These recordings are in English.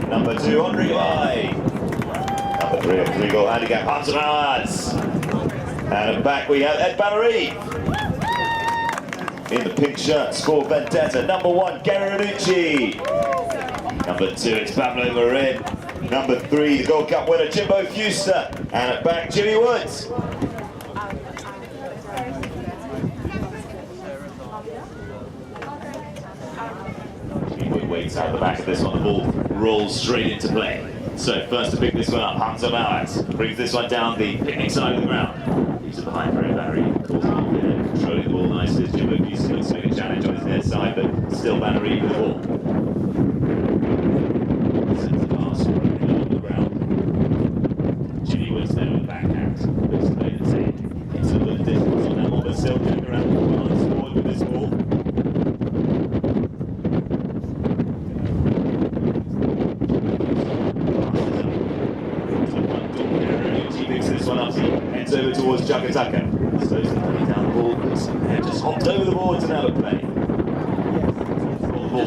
Number 2, Henri Guy. Number 3, a 3-goal handicap, Hans Mauers. And back we have Ed Bannery. In the pink shirt, score Vendetta. Number 1, Gary Ranucci. Number 2, it's Pablo Marin. Number 3, the Gold Cup winner, Jimbo Fuster. And at back, Jimmy Woods. Jimmy Wood waits out the back of this one. The ball rolls straight into play. So first to pick this one up, Hans Mauers. Brings this one down the picnic side of the ground. He's behind for Barry. Controlling the ball nicely as Jimbo Fuster looks to make a challenge on his near side, but still Bannery with the ball. Sends the pass running along the ground. Jimmy Woods there with the backhand. Looks to play the same. It's a little distance on that one, but still going around the line forward with this ball. He picks this one up, he heads over towards CHUKKA. Slows the money down the ball, just hopped over the boards and out of play.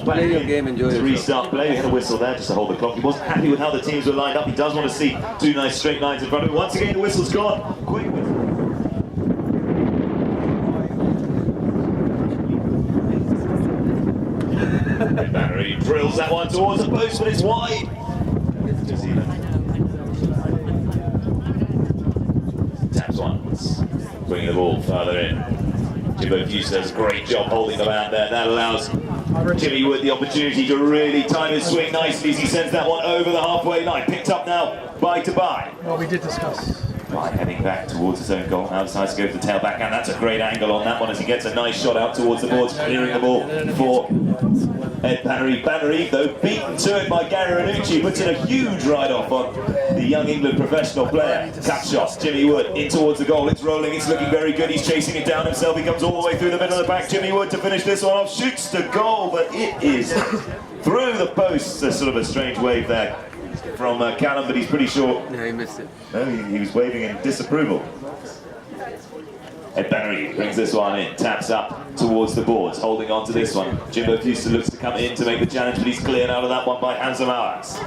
Back in to restart play. We had a whistle there just to hold the clock. He wasn't happy with how the teams were lined up. He does want to see 2 nice straight lines in front of him. Once again, the whistle's gone. Quick whistle. Bannery drills that one towards the post, but it's wide. Taps once, bringing the ball further in. Jimbo Fuster does a great job holding the man there. That allows Jimmy Wood the opportunity to really time his swing nicely as he sends that one over the halfway line. Picked up now by to by. Well, we did discuss. Right, heading back towards his own goal. Now decides to go for the tail backhand. That's a great angle on that one as he gets a nice shot out towards the boards, clearing the ball for Ed Bannery. Bannery, though, beaten to it by Gary Ranucci, puts in a huge ride-off on the young England professional player. Tap shot, Jimmy Wood in towards the goal. It's rolling, it's looking very good. He's chasing it down himself. He comes all the way through the middle of the back. Jimmy Wood to finish this one off, shoots the goal, but it is through the posts. A sort of a strange wave there from Callum, but he's pretty sure. No, he missed it. No, he was waving in disapproval. Ed Bannery brings this one in, taps up towards the boards, holding on to this one. Jimbo Fuster looks to come in to make the challenge, but he's cleared out of that one by Hans Mauers.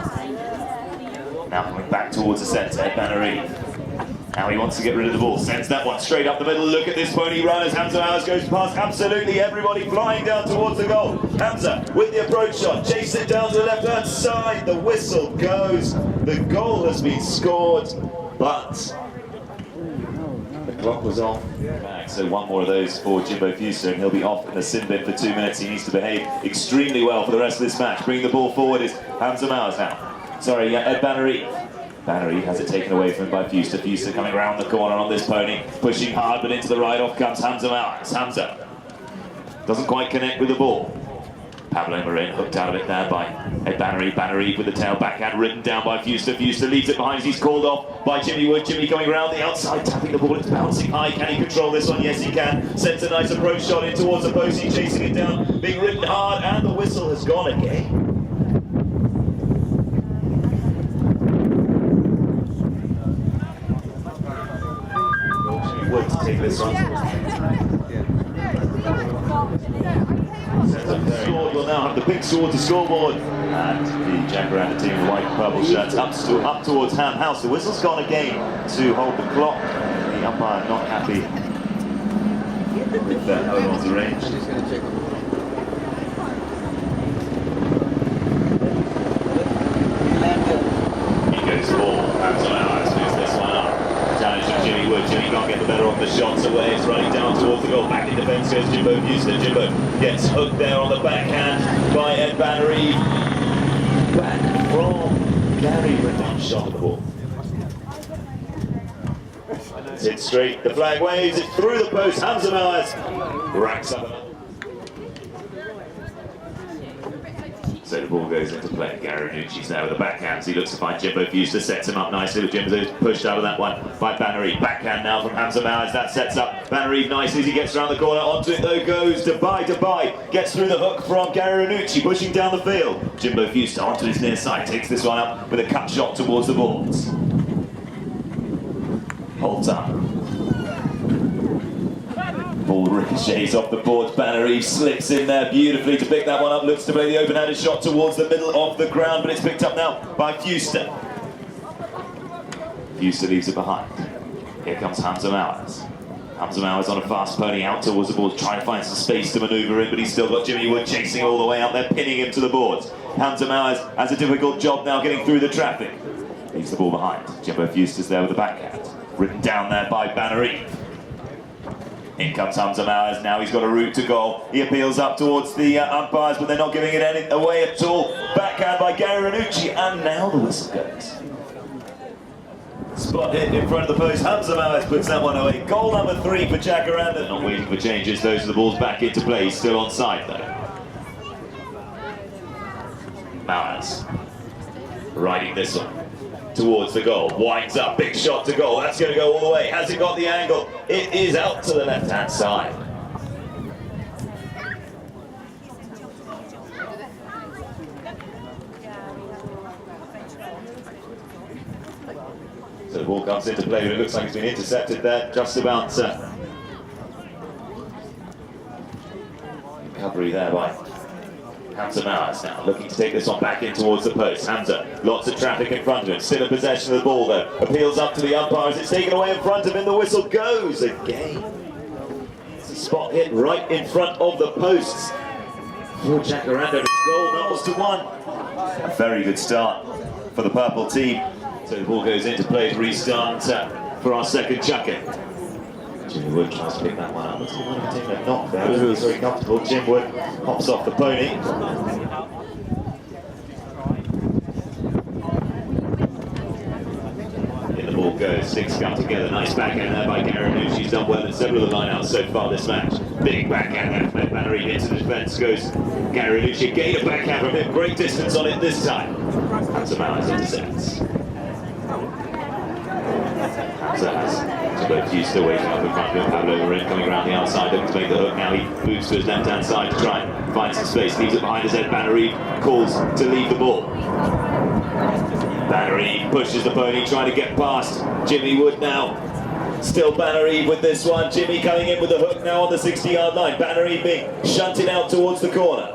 Now coming back towards the centre, Ed Bannery. Now he wants to get rid of the ball, sends that one straight up the middle. Look at this pony run as Hans Mauers goes past absolutely everybody, flying down towards the goal. Hamza with the approach shot, chase it down to the left-hand side. The whistle goes. The goal has been scored, but the clock was off. So one more of those for Jimbo Fuster, and he'll be off in the sin bin for 2 minutes. He needs to behave extremely well for the rest of this match. Bringing the ball forward is Hamza Mauers now. Sorry, Ed Bannery. Bannery has it taken away from him by Fuster. Fuster coming around the corner on this pony, pushing hard, but into the ride off comes Hamza Mauers. Hamza doesn't quite connect with the ball. Pablo Marin hooked out of it there by Ed Bannery. Bannery with the tail backhand ridden down by Fuster. Fuster leaves it behind as he's called off by Jimmy Wood. Jimmy coming around the outside, tapping the ball. It's bouncing high. Can he control this one? Yes, he can. Sends a nice approach shot in towards the post. He's chasing it down, being ridden hard, and the whistle has gone again. Wood to take this one. We'll now have the pink sword to scoreboard, and the Jacaranda team in white and purple shirts up towards Ham House. The whistle's gone again to hold the clock. The umpire not happy with how it was arranged. He goes for Hamza Mauers, moves this one up. Challenge from Jimmy Wood. Jimmy can't get the better of the shots away. It's running down towards the goal. Back in defence goes Jimbo Fuster. Jimbo gets hooked there on the backhand by Ed Bannery. Back from Gary Ranucci. Shot the ball. It's hit straight. The flag waves. It's through the post. Hamza Mauers racks up another. So the ball goes into play. Gary Ranucci's there with the backhand. He looks to find Jimbo Fuster, sets him up nicely, but Jimbo's pushed out of that one by Bannery. Backhand now from Hamza Mauers. That sets up Bannery nicely as he gets around the corner. Onto it though goes to buy. Gets through the hook from Gary Ranucci, pushing down the field. Jimbo Fuster onto his near side, takes this one up with a cut shot towards the boards. Holds up. Ball ricochets off the boards. Banner slips in there beautifully to pick that one up. Looks to play the open-handed shot towards the middle of the ground, but it's picked up now by Fuster. Fuster leaves it behind. Here comes Hamza Mowers. Hamza Mowers on a fast pony out towards the boards, trying to find some space to manoeuvre in, but he's still got Jimmy Wood chasing all the way out there, pinning him to the boards. Hamza Mowers has a difficult job now getting through the traffic. Leaves the ball behind. Jimbo Fuster's there with the backhand. Written down there by Banner. In comes Hamza Mowers, now he's got a route to goal. He appeals up towards the umpires, but they're not giving it away at all. Backhand by Gary Ranucci, and now the whistle goes. Spot hit in front of the post. Hamza Mowers puts that one away. Goal number 3 for Jacaranda. Not waiting for changes, those are the balls back into play. He's still onside though. Mowers riding this one towards the goal, winds up, big shot to goal, that's going to go all the way. Has it got the angle? It is out to the left-hand side. So the ball comes into play, but it looks like it's been intercepted there, just about recovery there by Hamza Mowers now, looking to take this one back in towards the post. Hamza, lots of traffic in front of him, still in possession of the ball though. Appeals up to the umpires, it's taken away in front of him, the whistle goes again. It's a spot hit right in front of the posts. For Jacaranda, it's goal numbers to 1. A very good start for the purple team. So the ball goes into play to restart for our second CHUKKA. Jimmy Wood tries to pick that one up. Looks like he might have taken a knock there. He was very comfortable. Jim Wood hops off the pony. In the ball goes. 6 come together. Nice backhand there by Gary Ranucci. She's done well in several of the lineouts so far this match. Big backhand there from Banner into the defence. Goes Gary Ranucci. Gain a backhand from him. Great distance on it this time. Hamza Mowers intercepts. Hamza has still waiting up in front of him. Pablo Marin coming around the outside, looking to make the hook. Now he moves to his left-hand side to try and find some space. Leaves it behind his head. Banner calls to leave the ball. Banner pushes the pony, trying to get past Jimmy Wood now. Still Banner with this one. Jimmy coming in with the hook now on the 60-yard line. Banner being shunted out towards the corner.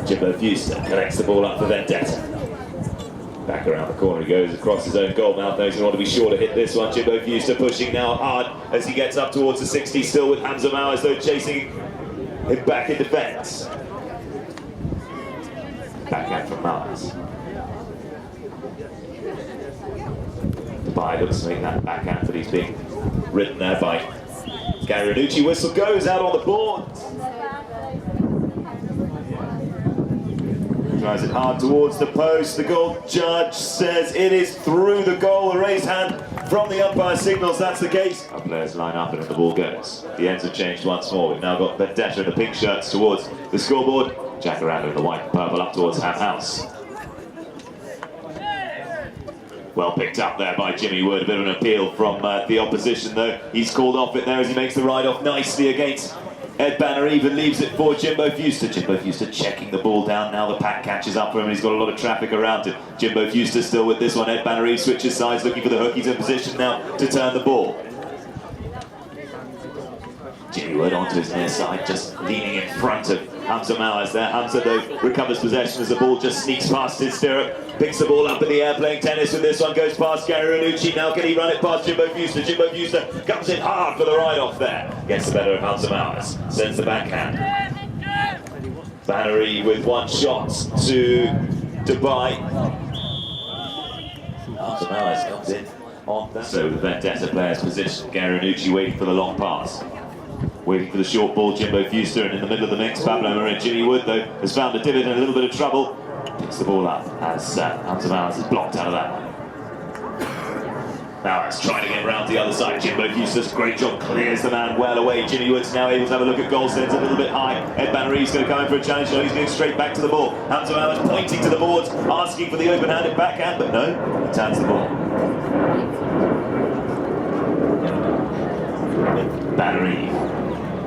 Jimbo Fuster collects the ball up for Vendetta. Back around the corner he goes, across his own goal mouth. Knows he want to be sure to hit this one. Jimbo Fuster pushing now hard as he gets up towards the 60, still with Hamza Mowers though chasing him back in defence. Backhand from Mowers. Dubai looks to make that backhand, but he's being ridden there by Gary Ranucci. Whistle goes out on the board. Drives it hard towards the post. The goal judge says it is through the goal. A raised hand from the umpire signals that's the case. Our players line up and the ball goes. The ends have changed once more. We've now got Vendetta in the pink shirts towards the scoreboard. Jacaranda in the white and purple up towards Ham House. Well picked up there by Jimmy Wood. A bit of an appeal from the opposition though. He's called off it there as he makes the ride off nicely against Ed Banner. Even leaves it for Jimbo Fuster. Jimbo Fuster checking the ball down. Now the pack catches up for him and he's got a lot of traffic around him. Jimbo Fuster still with this one. Ed Banner switches sides looking for the hook. He's in position now to turn the ball. Jimmy Wood onto his near side, just leaning in front of Hamza Mowers there. Hamza though recovers possession as the ball just sneaks past his stirrup. Picks the ball up in the air, playing tennis with this one, goes past Gary Ranucci. Now can he run it past Jimbo Fuster? Jimbo Fuster comes in hard for the ride-off there. Gets the better of Hamza Mowers, sends the backhand. Bannery with one shot to Dubai. Hamza Mowers comes in on that. So the Vendetta player's position. Gary Ranucci waiting for the long pass. Waiting for the short ball, Jimbo Fuster, and in the middle of the mix, Pablo Marin. Jimmy Wood, though, has found a divot and a little bit of trouble. Picks the ball up as Hamza Mowers is blocked out of that one. Mowers trying to get around the other side. Jimbo Fuster's great job, clears the man well away. Jimmy Wood's now able to have a look at goal stands a little bit high. Ed Bannery's going to come in for a challenge. No, he's going straight back to the ball. Hamza Mowers pointing to the boards, asking for the open-handed backhand, but no, he turns the ball. Bannery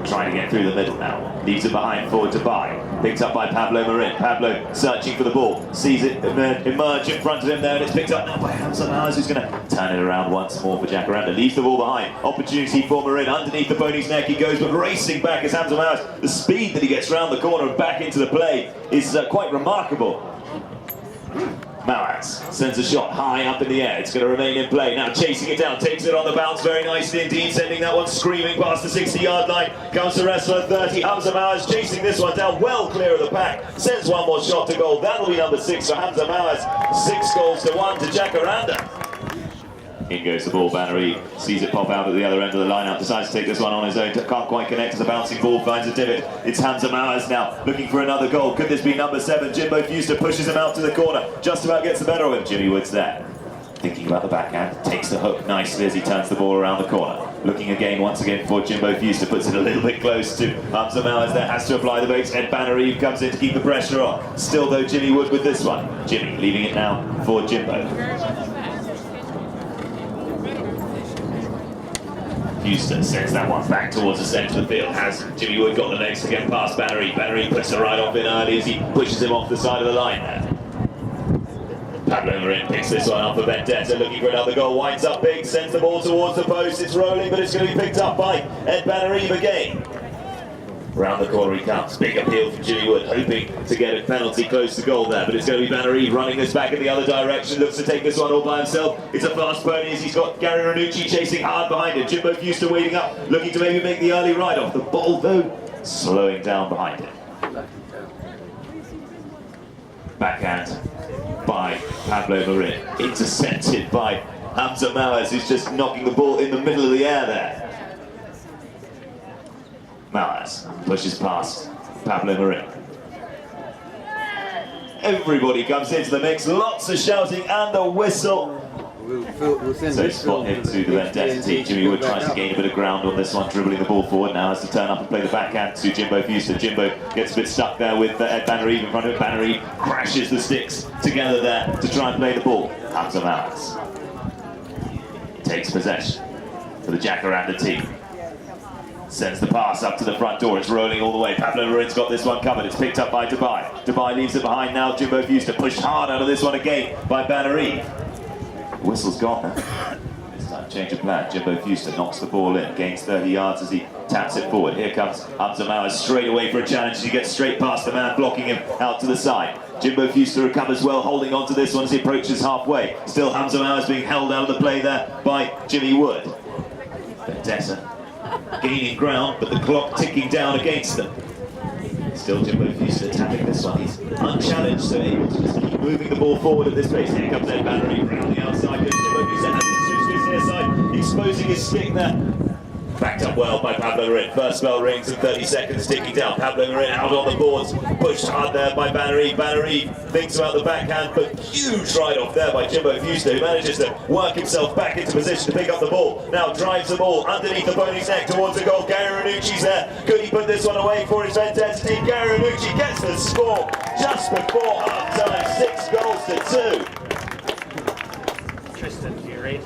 trying to get through the middle now. Leaves it behind, forward to Bai. Picked up by Pablo Marin. Pablo searching for the ball. Sees it emerge in front of him there, and it's picked up now by Hamza Mowers, who's going to turn it around once more for Jacaranda. Leaves the ball behind. Opportunity for Marin. Underneath the pony's neck he goes, but racing back is Hamza Mowers. The speed that he gets round the corner and back into the play is quite remarkable. Mowers sends a shot high up in the air. It's going to remain in play. Now chasing it down, takes it on the bounce very nicely indeed, sending that one screaming past the 60-yard line. Comes to wrestler 30. Hamza Mowers chasing this one down, well clear of the pack. Sends one more shot to goal. That'll be number 6 for Hamza Mowers. 6 goals to 1 to Jacaranda. In goes the ball, Bannery sees it pop out at the other end of the lineup, decides to take this one on his own, can't quite connect as the bouncing ball finds a divot. It's Hamza Mowers now, looking for another goal. Could this be number 7? Jimbo Fuster pushes him out to the corner, just about gets the better of him. Jimmy Wood's there, thinking about the backhand, takes the hook nicely as he turns the ball around the corner. Looking again, once again for Jimbo Fuster, puts it a little bit close to Hamza Mowers there, has to apply the brakes. Ed Bannery comes in to keep the pressure on. Still though, Jimmy Wood with this one. Jimmy leaving it now for Jimbo. Houston sends that one back towards the centre of the field. Has Jimmy Wood got the legs to get past Bannery? Bannery puts the right off in early as he pushes him off the side of the line there. Pablo Marin picks this one up for Vendetta, looking for another goal. Winds up big, sends the ball towards the post. It's rolling, but it's going to be picked up by Ed Bannery again. Round the corner he comes. Big appeal from Jimmy Wood, hoping to get a penalty close to goal there, but it's going to be Bannery running this back in the other direction. Looks to take this one all by himself. It's a fast pony as he's got Gary Ranucci chasing hard behind him. Jimbo Fuster waiting up, looking to maybe make the early ride off. The ball though slowing down behind him. Backhand by Pablo Marin, intercepted by Hamza Mowers, who's just knocking the ball in the middle of the air there. Mowers pushes past Pablo Marin. Everybody comes into the mix, lots of shouting and a whistle. So spot him to the Vendetta team. Jimmy Wood tries to gain a bit of ground on this one, dribbling the ball forward. Now has to turn up and play the backhand to Jimbo Fuster. Jimbo gets a bit stuck there with Ed Bannery in front of him. Bannery crashes the sticks together there to try and play the ball. Hamza Mowers takes possession for the Jacaranda team. Sends the pass up to the front door, it's rolling all the way. Pablo Marin's got this one covered, it's picked up by Dubai. Dubai leaves it behind now, Jimbo Fuster pushed hard out of this one again by Bannery. Whistle's gone now. This time change of plan, Jimbo Fuster knocks the ball in, gains 30 yards as he taps it forward. Here comes Hamza Mowers straight away for a challenge. He gets straight past the man, blocking him out to the side. Jimbo Fuster recovers well, holding on to this one as he approaches halfway. Still Hamza Mowers being held out of the play there by Jimmy Wood. Vendetta gaining ground, but the clock ticking down against them. Still Jimbo Fuster tapping this one. He's unchallenged, so able to just keep moving the ball forward at this pace. Here comes Ed Bannery around the outside. Jimbo Fuster has to switch to his near side, exposing his stick there. Backed up well by Pablo Marin. First bell rings and 30 seconds ticking down. Pablo Marin out on the boards, pushed hard there by Bannery. Bannery thinks about the backhand, but huge ride off there by Jimbo Fuster, who manages to work himself back into position to pick up the ball. Now drives the ball underneath the pony's neck towards the goal. Gary Ranucci's there. Could he put this one away for his Vendetta team? Gary Ranucci gets the score just before half time. 6 goals to 2. Tristan, do you read?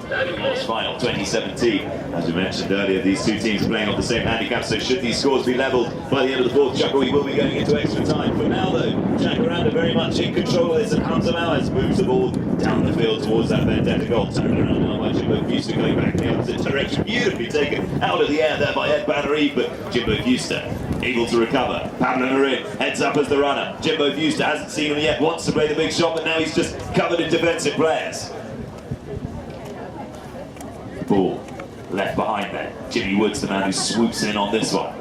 Walsh final 2017. As we mentioned earlier, these two teams playing on the same handicap, so should these scores be levelled by the end of the fourth, CHUKKA, we will be going into extra time. For now though, Jacaranda very much in control of this, and Hamza Mowers moves the ball down the field towards that Vendetta goal. Turned around now by Jimbo Fuster, going back in the opposite direction. Beautifully taken out of the air there by Ed Bannery, but Jimbo Fuster able to recover. Pablo Marin heads up as the runner. Jimbo Fuster hasn't seen him yet, wants to play the big shot, but now he's just covered in defensive players. Ball left behind there. Jimmy Wood's the man who swoops in on this one.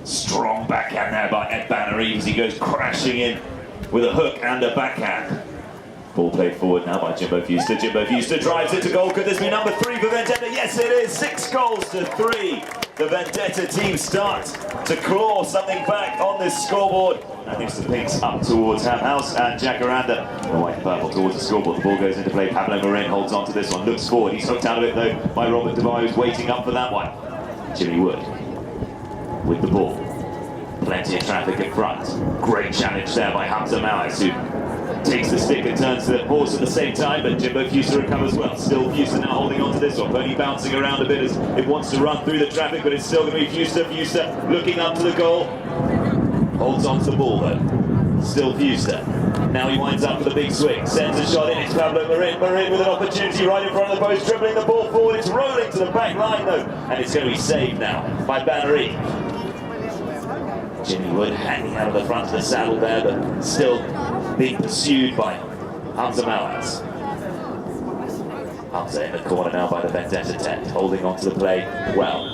Strong backhand there by Ed Bannery as he goes crashing in with a hook and a backhand. Ball played forward now by Jimbo Fuster. Jimbo Fuster drives it to goal. Could this be number 3 for Vendetta? Yes, it is. 6 goals to 3. The Vendetta team start to claw something back on this scoreboard. That leaves the pinks up towards Ham House and Jacaranda. The white and purple towards the scoreboard. The ball goes into play. Pablo Marin holds on to this one. Looks forward. He's hooked out of it though by Robert Dubai, who's waiting up for that one. Jimmy Wood with the ball. Plenty of traffic in front. Great challenge there by Hamza Mowers, who Takes the stick and turns to the horse at the same time, but Jimbo Fuster recovers well. Still Fuster now holding on to this one. Pony bouncing around a bit as it wants to run through the traffic, but it's still going to be Fuster. Fuster looking up to the goal. Holds on to the ball though. Still Fuster. Now he winds up for the big swing. Sends a shot in. It's Pablo Marin. Marin with an opportunity right in front of the post, dribbling the ball forward. It's rolling to the back line though, and it's going to be saved now by Bannery. Jimmy Wood hanging out of the front of the saddle there, but still being pursued by Hamza Mawaz. Hamza in the corner now by the Vendetta tent, holding on to the play well.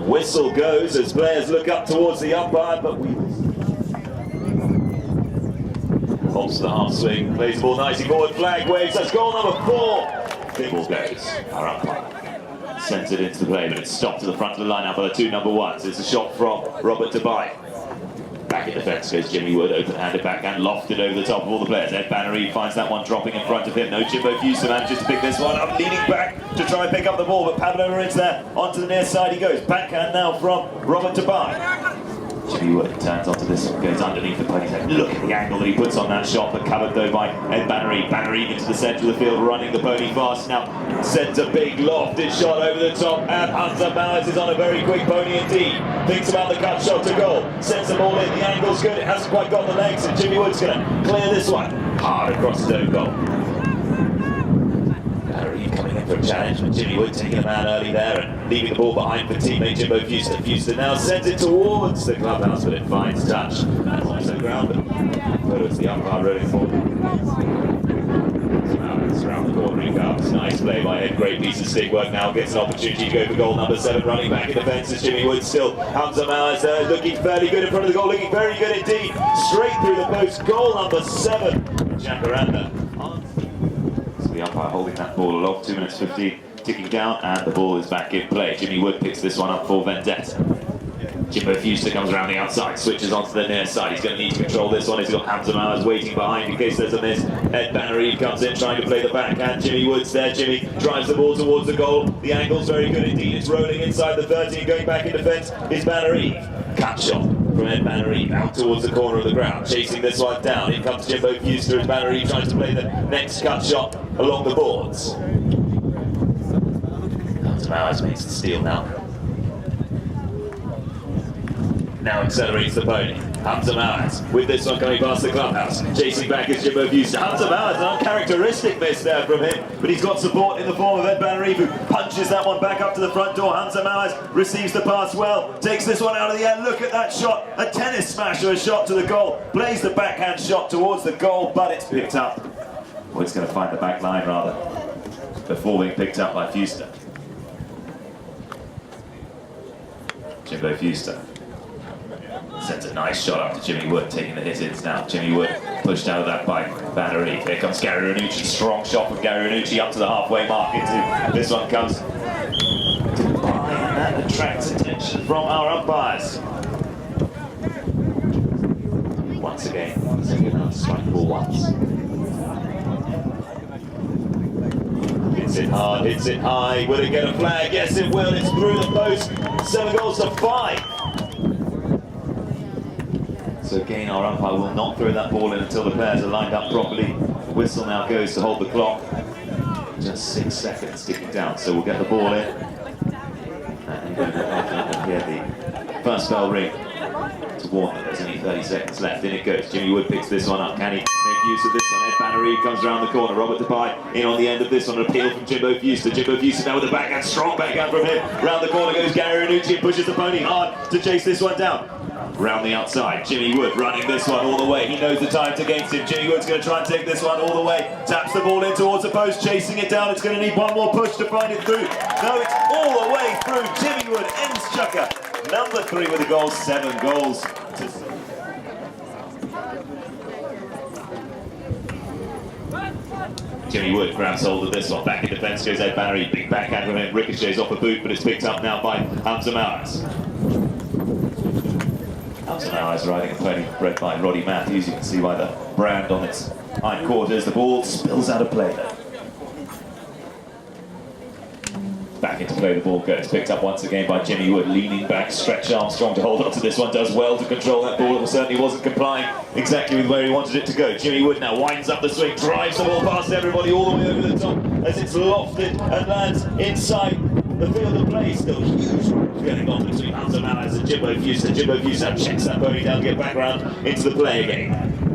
Whistle goes as players look up towards the umpire, but holds to the half swing, plays the ball nicely forward, flag waves, that's goal number 4. Big ball goes, our umpire sends it into the play, but it's stopped to the front of the line by the 2 number 1s. It's a shot from Robert Dubai. Back in defence goes Jimmy Wood, open-handed backhand, lofted over the top of all the players. Ed Bannery finds that one dropping in front of him. No, Jimbo Fuster manages to pick this one up, leaning back to try and pick up the ball, but Pablo Marin's there. Onto the near side he goes. Backhand now from Robert Dubai. Jimmy Wood turns onto this one, goes underneath the pony's head. Look at the angle that he puts on that shot, but covered though by Ed Bannery. Bannery into the centre of the field, running the pony fast now. Sends a big lofted shot over the top, and Hamza Mawaz is on a very quick pony indeed. Thinks about the cut shot to goal, sends the ball in, the angle's good, it hasn't quite got the legs, and Jimmy Wood's going to clear this one hard across his own goal. Bannery coming in for a challenge, but Jimmy Wood taking a man early there and leaving the ball behind for teammate Jimbo Fuster. Fuster now sends it towards the clubhouse, but it finds touch. That's also ground, but it's the umpire rolling forward. Around the corner he comes. Nice play by Ed. Great piece of stick work now. Gets an opportunity to go for goal number 7. Running back in defence is Jimmy Wood still. Hamza Mawaz there looking fairly good in front of the goal. Looking very good indeed. Straight through the post. Goal number 7. Jacaranda. So the umpire holding that ball aloft. 2 minutes 15 ticking down, and the ball is back in play. Jimmy Wood picks this one up for Vendetta. Jimbo Fuster comes around the outside, switches onto the near side. He's going to need to control this one. He's got Hamza Mawaz waiting behind in case there's a miss. Ed Bannery comes in trying to play the backhand. Jimmy Wood's there. Jimmy drives the ball towards the goal. The angle's very good indeed. It's rolling inside the 30. Going back in defence is Bannery. Cut shot from Ed Bannery out towards the corner of the ground. Chasing this one down. In comes Jimbo Fuster as Bannery tries to play the next cut shot along the boards. Hamza Mawaz makes the steal now. Now accelerates the pony. Hamza Mawaz with this one coming past the clubhouse. Chasing back is Jimbo Fuster. Hamza Mawaz, an uncharacteristic miss there from him, but he's got support in the form of Ed Bannery, who punches that one back up to the front door. Hamza Mawaz receives the pass well, takes this one out of the air. Look at that shot, a tennis smash or a shot to the goal. Plays the backhand shot towards the goal, but it's picked up. Well, it's going to find the back line rather, before being picked up by Fuster. Jimbo Fuster sends a nice shot up to Jimmy Wood, taking the hit-ins now. Jimmy Wood pushed out of that by Bannery. Here comes Gary Ranucci. Strong shot from Gary Ranucci up to the halfway mark. Into this one comes Dubai, and that attracts attention from our umpires. Once again, second half strike ball once. Hits it hard, hits it high. Will it get a flag? Yes, it will. It's through the post. 7 goals to 5. So again, our umpire will not throw that ball in until the players are lined up properly. The whistle now goes to hold the clock. Just 6 seconds ticking down, so we'll get the ball in. And hear the first bell ring to warn that there's only 30 seconds left. In it goes. Jimmy Wood picks this one up. Can he make use of this one? Ed Bannery comes around the corner. Robert Dubai in on the end of this one. An appeal from Jimbo Fuster. Jimbo Fuster now with the backhand. Strong backhand from him. Round the corner goes Gary Ranucci and pushes the pony hard to chase this one down. Round the outside, Jimmy Wood running this one all the way. He knows the time's against him. Jimmy Wood's going to try and take this one all the way. Taps the ball in towards the post, chasing it down. It's going to need one more push to find it through. No, it's all the way through. Jimmy Wood ends CHUKKA. Number 3 with a goal, 7 goals. Jimmy Wood grabs hold of this one. Back in defence goes Ed Bannery. Big backhand from him. Ricochets off a boot, but it's picked up now by Hamza Mawaz. Hamza Mawaz riding a pony bred by Roddy Matthews. You can see by the brand on its hindquarters. The ball spills out of play there. Back into play, the ball goes. Picked up once again by Jimmy Wood, leaning back, stretch Armstrong to hold on to this one. Does well to control that ball. It certainly wasn't complying exactly with where he wanted it to go. Jimmy Wood now winds up the swing, drives the ball past everybody all the way over the top as it's lofted and lands inside the field of play. Still huge getting on between Hunter Mallers and Jimbo Fuster. Jimbo Fuster checks that pony down to get back round into the play again.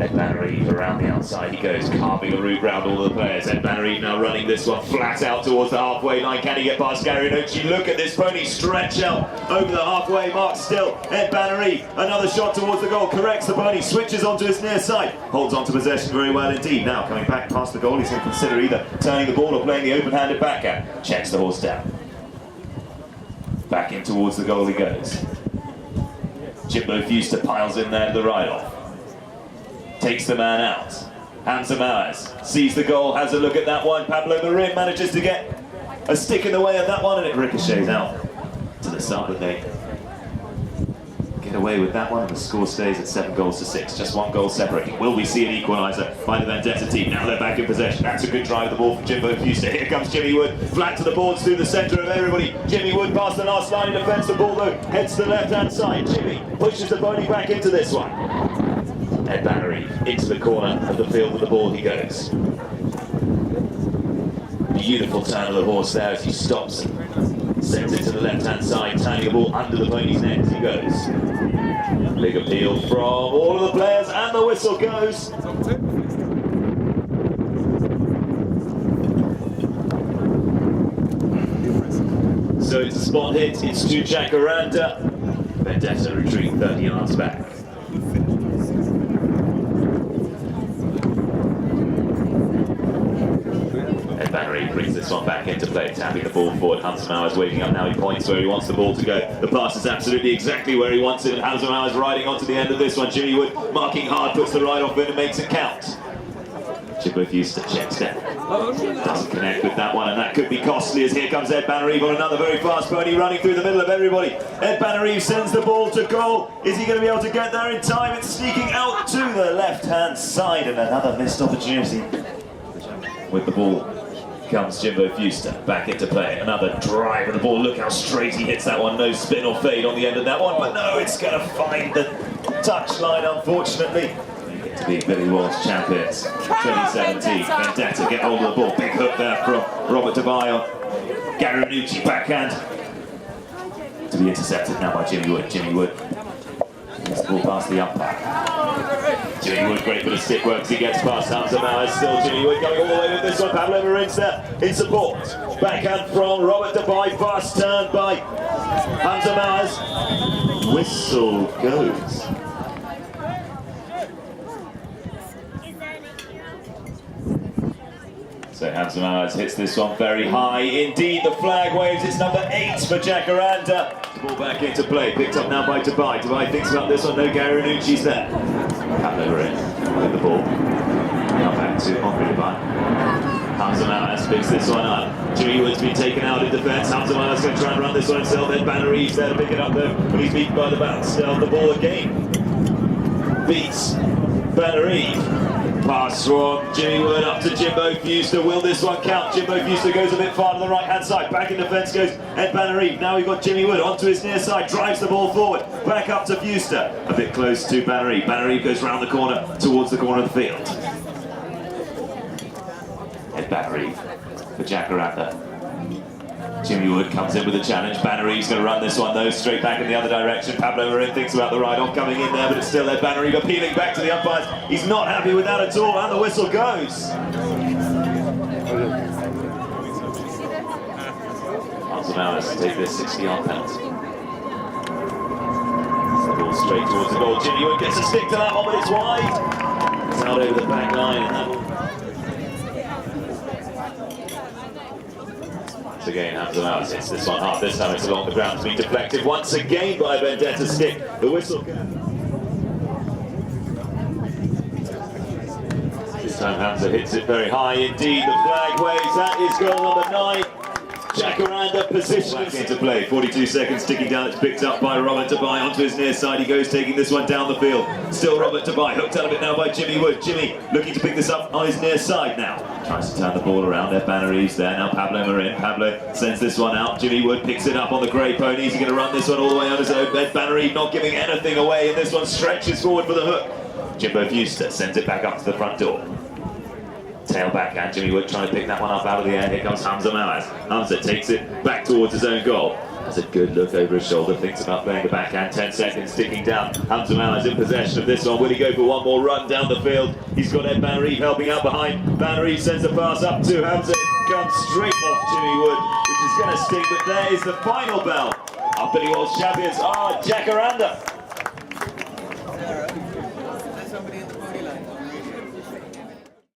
Ed Banner-Eve around the outside he goes, carving a route round all the players. Ed Banner-Eve now running this one flat out towards the halfway line. Can he get past Gary Nucci? Look at this pony stretch out over the halfway mark still. Ed Banner-Eve, another shot towards the goal, corrects the pony, switches onto his near side, holds on to possession very well indeed. Now coming back past the goal, he's going to consider either turning the ball or playing the open-handed backhand. Checks the horse down. Back in towards the goal he goes. Jimbo Fuster piles in there to the ride-off. Takes the man out. Hamza Mowers sees the goal, has a look at that one. Pablo Marin manages to get a stick in the way of that one and it ricochets out to the side, but they get away with that one and the score stays at 7-6. Just 1 goal separating. Will we see an equaliser by the Vendetta team? Now they're back in possession. That's a good drive of the ball from Jimbo Fuster. Here comes Jimmy Wood, flat to the boards through the centre of everybody. Jimmy Wood past the last line of defence. The ball though heads to the left-hand side. Jimmy pushes the pony back into this one. Ed Banner-Eve into the corner of the field with the ball he goes. Beautiful turn of the horse there as he stops and sends it to the left-hand side, turning the ball under the pony's neck as he goes. Big appeal from all of the players and the whistle goes. So it's a spot hit, it's to Jacaranda. Vendetta retreat 30 yards back. Banner-Eve brings this one back into play, tapping the ball forward. Hunter Mowers waiting up now, he points where he wants the ball to go. The pass is absolutely exactly where he wants it, and Hunter Mowers riding onto the end of this one. Jimmy Wood marking hard, puts the ride off in and makes it count. Jimbo Fuster checks down. Doesn't connect with that one, and that could be costly as here comes Ed Banner-Eve on another very fast pony running through the middle of everybody. Ed Banner-Eve sends the ball to goal. Is he going to be able to get there in time? It's sneaking out to the left-hand side, and another missed opportunity. With the ball comes Jimbo Fuster back into play. Another drive of the ball. Look how straight he hits that one. No spin or fade on the end of that one, but no, it's going to find the touchline, unfortunately. To be Billy Walsh champions 2017. Vendetta get hold of the ball. Big hook there from Robert Dubai on Gary Nucci backhand. To be intercepted now by Jimmy Wood. Jimmy Wood gets the ball past the umpire. Jimmy Wood, great bit of stick work as he gets past Hunter Mowers. Still Jimmy Wood going all the way with this one. Pablo Marin's there in support. Backhand from Robert Dubai. Fast turn by Hunter Mowers. Whistle goes. So Hamza Mowers hits this one very high. Indeed, the flag waves. It's number 8 for Jacaranda. Ball back into play. Picked up now by Dubai. Dubai thinks about this one. No, Gary Nucci's there. Pablo Marin with the ball. Now back to Henri Dubai. Hamza Mowers picks this one up. Jimmy Wood's been taken out in defence. Hamza Mowers going to try and run this one himself. Then Banner-Eve's there to pick it up though. But he's beaten by the bounce of the ball again. Beats Banner-Eve. Pass from Jimmy Wood up to Jimbo Fuster. Will this one count? Jimbo Fuster goes a bit far to the right-hand side. Back in defence goes Ed Banner-Eve. Now we've got Jimmy Wood onto his near side. Drives the ball forward. Back up to Fuster. A bit close to Banner-Eve. Banner-Eve goes round the corner towards the corner of the field. Ed Banner-Eve for Jacaranda. Jimmy Wood comes in with a challenge. Banner-Eve's going to run this one though, straight back in the other direction. Pablo Marin thinks about the ride-off coming in there, but it's still Ed Banner-Eve appealing back to the umpires. He's not happy with that at all, and the whistle goes. Hunter Mowers to take this 60-yard penalty. The ball straight towards the goal. Jimmy Wood gets a stick to that one, but it's wide. It's out over the back line, and that one. Again, Hamza Mowers hits this one hard. This time it's along the ground. It's been deflected once again by a Vendetta stick. The whistle. This time Hamza hits it very high indeed. The flag waves. That is goal number 9 Jacaranda position back into play. 42 seconds ticking down. It's picked up by Robert Dubai onto his near side. He goes taking this one down the field. Still Robert Dubai hooked out of it now by Jimmy Wood. Jimmy looking to pick this up on his near side now. Tries to turn the ball around. Ed Bannery's there now. Pablo Marin. Pablo sends this one out. Jimmy Wood picks it up on the grey pony. He's going to run this one all the way on his own. Ed Bannery not giving anything away, and this one stretches forward for the hook. Jimbo Fuster sends it back up to the front door. Tail backhand, Jimmy Wood trying to pick that one up out of the air. Here comes Hamza Mawaz. Hamza takes it back towards his own goal. Has a good look over his shoulder, thinks about playing the backhand. 10 seconds ticking down. Hamza Mawaz in possession of this one. Will he go for one more run down the field? He's got Ed Bannery helping out behind. Bannery sends a pass up to Hamza. It comes straight off Jimmy Wood, which is going to sting, but there is the final bell. Our Billy Walsh champions are Jacaranda.